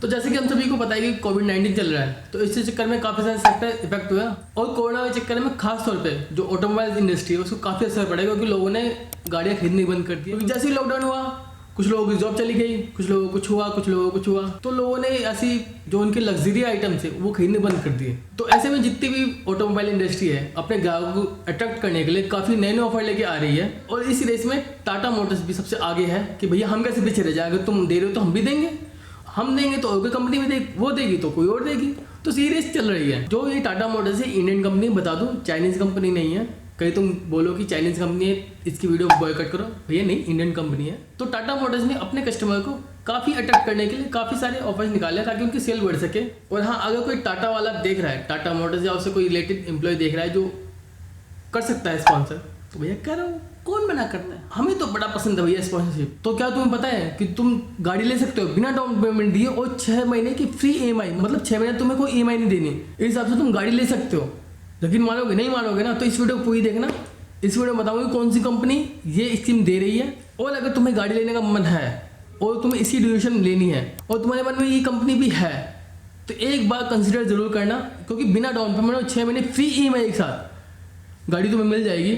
तो जैसे कि हम सभी को पता है कि कोविड-19 चल रहा है, तो इसी चक्कर में काफ़ी सारे सेक्टर इफेक्ट हुआ और कोरोना के चक्कर में खास तौर पे जो ऑटोमोबाइल इंडस्ट्री है उसको काफ़ी असर पड़ा क्योंकि लोगों ने गाड़ियाँ खरीदनी बंद कर दी। क्योंकि जैसे ही लॉकडाउन हुआ, कुछ लोगों की जॉब चली गई, कुछ लोगों को कुछ हुआ, कुछ लोगों को कुछ हुआ, तो लोगों ने ऐसी जो उनके लग्जरी आइटम्स है वो खरीदने बंद कर दिए। तो ऐसे में जितनी भी ऑटोमोबाइल इंडस्ट्री है अपने ग्राहकों को अट्रैक्ट करने के लिए काफ़ी नए नए ऑफर लेके आ रही है और इस रेस में टाटा मोटर्स भी सबसे आगे है कि भैया हम कैसे पीछे रह जाए, अगर तुम दे रहे हो तो हम भी देंगे, हम देंगे तो और कोई कंपनी में वो देगी तो कोई और देगी। तो सीरीज चल रही है। जो ये टाटा मोटर्स है इंडियन कंपनी, बता दूं चाइनीज कंपनी नहीं है। कहीं तुम बोलो कि चाइनीज कंपनी है इसकी वीडियो बॉयकॉट करो, भैया नहीं, इंडियन कंपनी है। तो टाटा मोटर्स ने अपने कस्टमर को काफ़ी अट्रैक्ट करने के लिए काफ़ी सारे ऑफर्स निकाले ताकि उनकी सेल बढ़ सके। और हाँ, अगर कोई टाटा वाला देख रहा है, टाटा मोटर्स या उससे कोई रिलेटेड एम्प्लॉय देख रहा है जो कर सकता है स्पॉन्सर, तो भैया करो, कौन मना करता है। हमें तो बड़ा पसंद है भैया स्पॉन्सरशिप। तो क्या तुम्हें पता है कि तुम गाड़ी ले सकते हो बिना डाउन पेमेंट दिए और 6 महीने की फ्री EMI, मतलब 6 महीने तुम्हें कोई EMI नहीं देनी, इस हिसाब से तुम गाड़ी ले सकते हो। लेकिन मानोगे नहीं, मानोगे ना, तो इस वीडियो को पूरी देखना। इस वीडियो में बताऊंगी कौन सी कंपनी ये स्कीम दे रही है। और अगर तुम्हें गाड़ी लेने का मन है और तुम्हें इसकी ड्यूरेशन लेनी है और तुम्हारे मन में ये कंपनी भी है, तो एक बार कंसिडर जरूर करना, क्योंकि बिना डाउन पेमेंट और 6 महीने फ्री EMI एक साथ गाड़ी तुम्हें मिल जाएगी।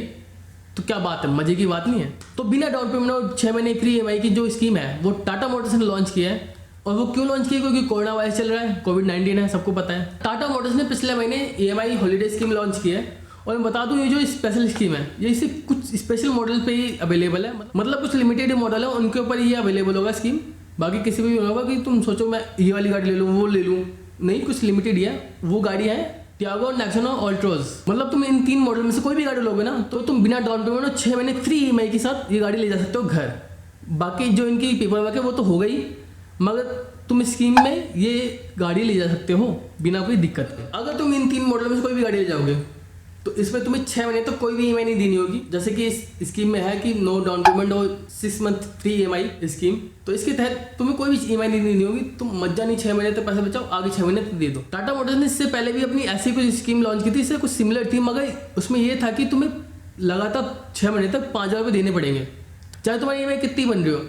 तो क्या बात है, मजे की बात नहीं है। तो बिना डाउन पेमेंट और 6 महीने फ्री EMI की जो स्कीम है वो टाटा मोटर्स ने लॉन्च किया है। और वो क्यों लॉन्च किया, क्योंकि कोरोना वायरस चल रहा है, कोविड-19 है, सबको पता है। टाटा मोटर्स ने पिछले महीने EMI हॉलीडे स्कीम लॉन्च की है। और मैं बता दूं ये जो स्पेशल स्कीम है ये सिर्फ कुछ स्पेशल मॉडल पे ही अवेलेबल है, मतलब कुछ लिमिटेड मॉडल है उनके ऊपर ये अवेलेबल होगा स्कीम। बाकी किसी भी होगा कि तुम सोचो मैं ये वाली गाड़ी ले लूँ, वो ले लूँ, नहीं, कुछ लिमिटेड ही है। वो गाड़ी है टियागो, नेक्सॉन और ऑल्ट्रोज। मतलब तुम इन 3 मॉडल में से कोई भी गाड़ी लोगे ना तो तुम बिना डाउन पेमेंट और 6 महीने फ्री EMI के साथ ये गाड़ी ले जा सकते हो घर। बाकी जो इनकी पेपर वर्क है वो तो हो गई, मगर तुम स्कीम में ये गाड़ी ले जा सकते हो बिना कोई दिक्कत के। अगर तुम इन 3 मॉडल में से कोई भी गाड़ी ले जाओगे तो इसमें तुम्हें 6 महीने तक कोई भी EMI नहीं देनी होगी। जैसे कि इस स्कीम में है कि नो डाउन पेमेंट और 6 मंथ फ्री EMI स्कीम, तो इसके तहत तुम्हें कोई भी EMI नहीं देनी होगी। तुम मज्जानी 6 महीने तक पैसा बचाओ, आगे 6 महीने तक दे दो। टाटा मोटर्स ने इससे पहले भी अपनी ऐसी कुछ स्कीम लॉन्च की थी, इससे कुछ सिमिलर थी, मगर उसमें यह था कि तुम्हें लगातार 6 महीने तक 5,000 रुपये देने पड़ेंगे, चाहे तुम्हारी EMI कितनी बन रही हो,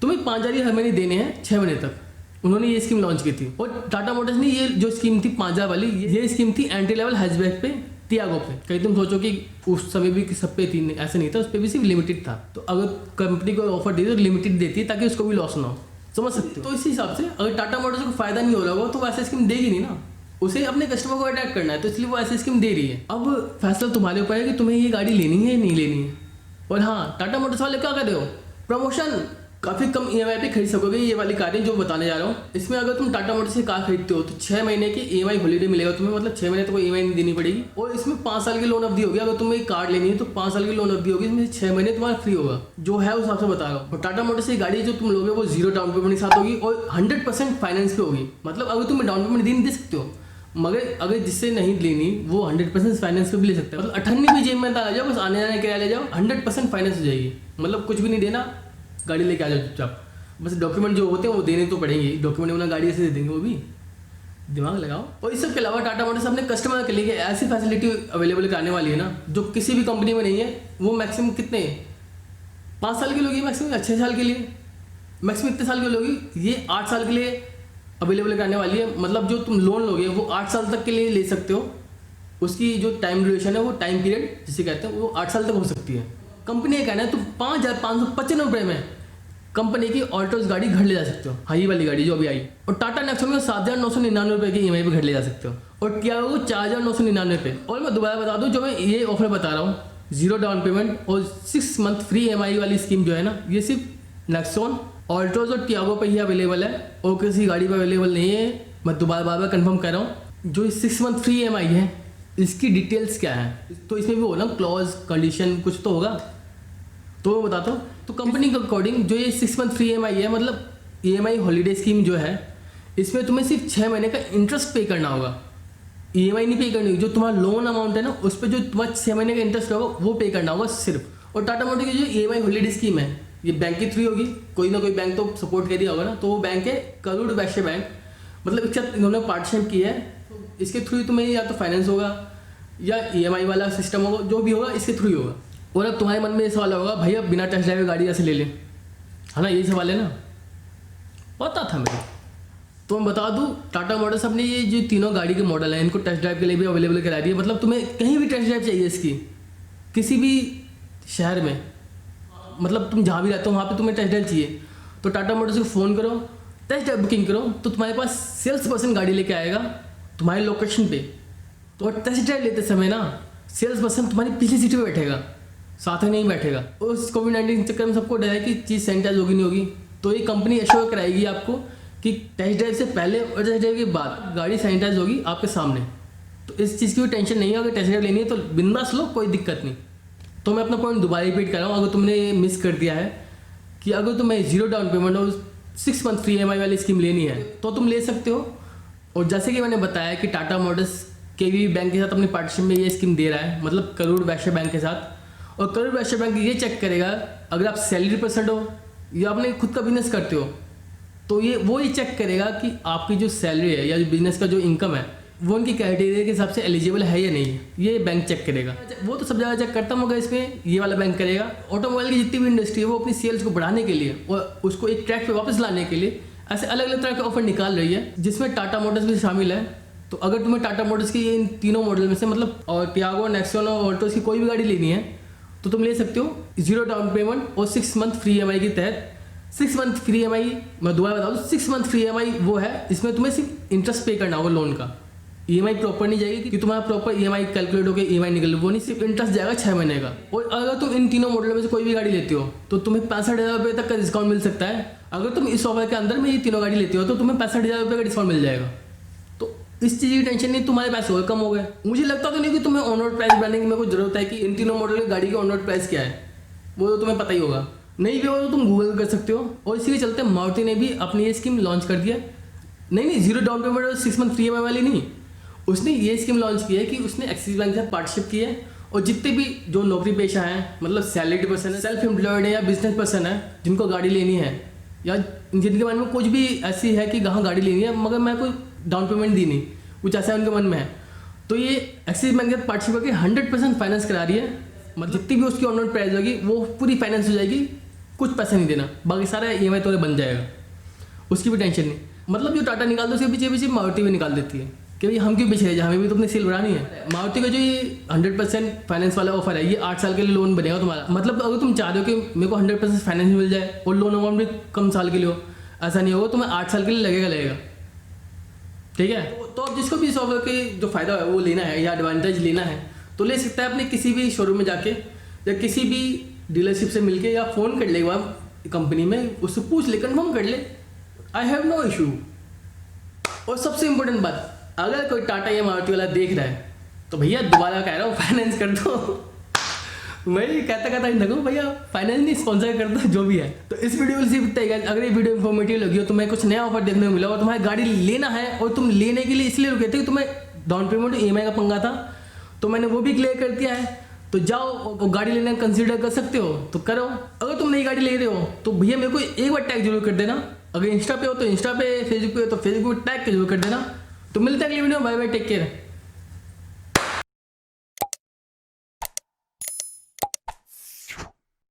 तुम्हें 5,000 हर महीने देने हैं 6 महीने तक। उन्होंने ये स्कीम लॉन्च की थी। और टाटा मोटर्स ने ये जो स्कीम थी 5,000 वाली, ये स्कीम थी एंट्री लेवल हैचबैक पे, टियागो पे। कहीं तुम सोचो कि उस समय भी सब पे थी, ऐसा नहीं था, उस पर भी सिर्फ लिमिटेड था। तो अगर कंपनी को ऑफर दी तो लिमिटेड देती है ताकि उसको भी लॉस ना हो, समझ सकते हो। तो इसी हिसाब से अगर टाटा मोटर्स को फायदा नहीं हो रहा होगा तो वो ऐसी स्कीम देगी नहीं ना, उसे अपने कस्टमर को अट्रैक्ट करना है, तो इसलिए वो ऐसी स्कीम दे रही है। अब फैसला तुम्हारे ऊपर है कि तुम्हें ये गाड़ी लेनी है या नहीं लेनी है। और हाँ, टाटा मोटर्स वाले क्या कर रहे हो, प्रमोशन, काफ़ी कम EMI पे खरीद सकोगे ये वाली कारें जो बताने जा रहा हूँ। इसमें अगर तुम टाटा मोटर्स से कार खरीदते हो तो 6 महीने की EMI हॉलीडे मिलेगा तुम्हें, मतलब 6 महीने तो कोई EMI नहीं देनी पड़ेगी। और इसमें 5 साल की लोन अवधि होगी। अगर तुम्हें एक कार लेनी है तो 5 साल की लोन अवधि होगी, इसमें 6 महीने तुम्हारा फ्री होगा, जो है उस हिसाब से बता रहा हूँ। और टाटा मोटर्स की गाड़ी जो तुम लोगे वो 0 डाउन पेमेंट के साथ होगी और 100% फाइनेंस पे होगी। मतलब अगर तुम्हें डाउन पेमेंट दे सकते हो, मगर अगर जिससे नहीं लेनी वो 100% फाइनेंस पे भी ले सकते हैं। मतलब 98 भी जेब में आ जाओ, बस आने जाने किराया ले जाओ, 100% फाइनेंस हो जाएगी। मतलब कुछ भी नहीं देना, गाड़ी लेके आ जाओ चुपचाप। बस डॉक्यूमेंट जो होते हैं वो देने तो पड़ेंगे, डॉक्यूमेंट उन्हें गाड़ी ऐसे दे देंगे, वो भी दिमाग लगाओ। और इस सब के अलावा टाटा मोटर्स अपने कस्टमर के लिए ऐसी फैसिलिटी अवेलेबल कराने वाली है ना जो किसी भी कंपनी में नहीं है। वो मैक्सिमम कितने 5 साल की लोगी, मैक्सिमम 6 साल के लिए, मैक्सिमम इतने साल की लोगी, ये 8 साल के लिए अवेलेबल कराने वाली है। मतलब जो तुम लोन लोगे वो 8 साल तक के लिए ले सकते हो। उसकी जो टाइम ड्यूरेशन है वो टाइम पीरियड जिसे कहते हैं वो 8 साल तक हो सकती है। कंपनी का कहना है तुम 5,595 रुपये में कंपनी की ऑल्ट्रोज गाड़ी घर ले जा सकते हो, हाई वाली गाड़ी जो अभी आई। और टाटा नेक्सॉन में 7,999 रुपये की EMI पे घर ले जा सकते हो और टियागो 4,999 पे। और मैं दोबारा बता दूं, जो मैं ये ऑफर बता रहा हूँ 0 डाउन पेमेंट और 6 मंथ फ्री EMI वाली स्कीम जो है ना, ये सिर्फ नेक्सॉन, ऑल्ट्रोज और टियागो पे ही अवेलेबल है और किसी गाड़ी पर अवेलेबल नहीं है। मैं दोबारा बार कन्फर्म कर रहा हूँ। जो 6 मंथ फ्री EMI है इसकी डिटेल्स क्या है, तो इसमें भी होगा क्लॉज कंडीशन कुछ तो होगा, तो मैं बताता हूँ। तो कंपनी के अकॉर्डिंग जो ये 6 मंथ फ्री EMI है, मतलब EMI हॉलीडे स्कीम जो है, इसमें तुम्हें सिर्फ 6 महीने का इंटरेस्ट पे करना होगा, EMI नहीं पे करनी होगी। जो तुम्हारा लोन अमाउंट है ना उस पर जो तुम्हारा 6 महीने का इंटरेस्ट होगा वो पे करना होगा सिर्फ। और टाटा मोटर की जो EMI हॉलीडे स्कीम है ये बैंक के थ्रू होगी, कोई ना कोई बैंक तो सपोर्ट कर दिया होगा ना, तो वो बैंक है करूर वैश्य बैंक, मतलब एक साथ इन्होंने पार्टनरशिप की है। इसके थ्रू तुम्हें या तो फाइनेंस होगा या EMI वाला सिस्टम होगा, जो भी होगा इसके थ्रू ही होगा। और अब तुम्हारे मन में ये सवाल होगा भैया बिना टेस्ट ड्राइव गाड़ी कैसे ले लें, है ना, यही सवाल है ना, पता था मुझे। तो मैं बता दूं, टाटा मोटर्स अपने ये जो तीनों गाड़ी के मॉडल हैं इनको टेस्ट ड्राइव के लिए भी अवेलेबल करा रही है। मतलब तुम्हें कहीं भी टेस्ट ड्राइव चाहिए इसकी, किसी भी शहर में, मतलब तुम जहाँ भी रहते हो वहाँ पे तुम्हें टेस्ट ड्राइव चाहिए तो टाटा मोटर्स को फ़ोन करो, टेस्ट ड्राइव बुकिंग करो, तो तुम्हारे पास सेल्स पर्सन गाड़ी लेके आएगा तुम्हारे लोकेशन पे। तो टेस्ट ड्राइव लेते समय ना सेल्स पर्सन तुम्हारी पिछली सीट पे बैठेगा, साथ में नहीं बैठेगा। उस कोविड-19 चक्कर में सबको डर है कि चीज़ सैनिटाइज होगी नहीं होगी, तो ये कंपनी एश्योर कराएगी आपको कि टेस्ट ड्राइव से पहले और टेस्ट ड्राइव के बाद गाड़ी सैनिटाइज होगी आपके सामने। तो इस चीज़ की कोई टेंशन नहीं है, अगर टेस्ट ड्राइव लेनी है तो बिंदास लो, कोई दिक्कत नहीं। तो मैं अपना पॉइंट दोबारा रिपीट कर रहा हूँ, अगर तुमने मिस कर दिया है कि अगर तुम्हें 0 डाउन पेमेंट और 6 मंथ फ्री EMI वाली स्कीम लेनी है तो तुम ले सकते हो। और जैसे कि मैंने बताया कि टाटा मोटर्स केवीबी बैंक के साथ अपने पार्टनरशिप में ये स्कीम दे रहा है, मतलब करूर वैश्य बैंक के साथ। और करूर वैश्य बैंक ये चेक करेगा अगर आप सैलरी पर्सन हो या अपने खुद का बिजनेस करते हो, तो ये चेक करेगा कि आपकी जो सैलरी है या जो बिजनेस का जो इनकम है वो उनकी क्राइटेरिया के हिसाब से एलिजिबल है या नहीं, ये बैंक चेक करेगा। वो तो सब जगह चेक करता होगा, इसमें ये वाला बैंक करेगा। ऑटोमोबाइल की जितनी भी इंडस्ट्री है वो अपनी सेल्स को बढ़ाने के लिए और उसको एक ट्रैक पे वापस लाने के लिए ऐसे अलग अलग तरह के ऑफर निकाल रही है, जिसमें टाटा मोटर्स भी शामिल है। तो अगर तुम्हें टाटा मोटर्स की इन तीनों मॉडल में से मतलब और टियागो, नेक्सॉन और ऑल्टोस की कोई भी गाड़ी लेनी है तो तुम ले सकते हो 0 डाउन पेमेंट और 6 मंथ फ्री EMI के तहत। 6 मंथ फ्री EMI, मैं दोबारा बता दूँ, 6 मंथ फ्री EMI वो है इसमें तुम्हें सिर्फ इंटरेस्ट पे करना होगा लोन का। EMI प्रॉपर नहीं जाएगी कि तुम्हारा प्रॉपर EMI कैलकुलेट होकर EMI निकल, वो नहीं, सिर्फ इंटरेस्ट जाएगा 6 महीने का। और अगर तुम इन तीनों मॉडलों में से कोई भी गाड़ी लेते हो तो तुम्हें 65,000 रुपये तक का डिस्काउंट मिल सकता है। अगर तुम इस ऑफर के अंदर में ये तीनों गाड़ी लेते हो तो तुम्हें 65,000 रुपये का डिस्काउंट मिल जाएगा। तो इस चीज़ की टेंशन नहीं, तुम्हारे पैसे और कम हो गए। मुझे लगता तो नहीं कि तुम्हें ऑन रोड प्राइस बनाने की मेरे को जरूरत है कि इन तीनों मॉडल की गाड़ी की ऑन रोड प्राइस क्या है, वो तो तुम्हें पता ही होगा। नहीं भी हो तो तुम गूगल कर सकते हो। और इसी के चलते मारुति ने भी अपनी ये स्कीम लॉन्च कर दिया। नहीं 0 डाउन पेमेंट और 6 मंथ फ्री EMI वाली नहीं, उसने ये स्कीम लॉन्च की है कि उसने एक्सिस बैंक के साथ पार्टनरशिप की है। और जितने भी जो नौकरी पेशा हैं, मतलब सैलरीड पर्सन है, सेल्फ एम्प्लॉयड है या बिजनेस पर्सन है, जिनको गाड़ी लेनी है या जिनके मन में कुछ भी ऐसी है कि कहाँ गाड़ी लेनी है मगर मैं कोई डाउन पेमेंट दी नहीं, कुछ ऐसा उनके मन में है, तो ये एक्सिस बैंक के साथ पार्टनरशिप करके 100% फाइनेंस करा रही है। मतलब जितनी भी उसकी ऑन रोड प्राइस होगी वो पूरी फाइनेंस हो जाएगी, कुछ पैसा नहीं देना, बाकी सारा EMI तो बन जाएगा, उसकी भी टेंशन नहीं। मतलब जो टाटा निकाल दो उसके पीछे पीछे मारुति भी निकाल देती है कि भाई हम क्यों पीछे रह जाए, हमें भी तो अपनी सेल बढ़ानी है। मारुति का जो ये 100% फाइनेंस वाला ऑफर है, ये 8 साल के लिए लोन बनेगा तुम्हारा। मतलब अगर तुम चाह रहे हो कि मेरे को 100% फाइनेंस मिल जाए और लोन अमाउंट भी कम साल के लिए हो, ऐसा नहीं होगा, तुम्हें 8 साल के लिए लगेगा। ठीक है, तो अब जिसको भी इस ऑफर के जो फ़ायदा है वो लेना है या एडवांटेज लेना है तो ले सकता है अपने किसी भी शोरूम में जाके या किसी भी डीलरशिप से मिलके या फ़ोन कर ले एक बार कंपनी में, उससे पूछ ले, कन्फर्म कर ले, आई हैव नो इशू। और सबसे इम्पोर्टेंट बात, अगर कोई टाटा या मारुति वाला देख रहा है तो भैया दोबारा कह रहा हूँ फाइनेंस कर दो। मैं कहता ही लगूँ भैया फाइनेंस नहीं, स्पॉन्सर कर दो, जो भी है। तो इस वीडियो में सिर्फ इतना ही। अगर ये वीडियो इन्फॉर्मेटिव लगी हो तो मैं कुछ नया ऑफर देखने को मिला और तुम्हारी गाड़ी लेना है और तुम लेने के लिए इसलिए रुके थे कि तुम्हें डाउन पेमेंट EMI का पंगा था, तो मैंने वो भी क्लियर कर दिया है। तो जाओ और गाड़ी लेना कंसिडर कर सकते हो तो करो। अगर तुम नई गाड़ी ले रहे हो तो भैया मेरे को एक बार टैग जरूर कर देना। अगर इंस्टा पे हो तो इंस्टा पे, फेसबुक पे हो तो फेसबुक पे टैग जरूर कर देना। तो मिलते हैं अगली वीडियो में, बाय बाय, टेक केयर।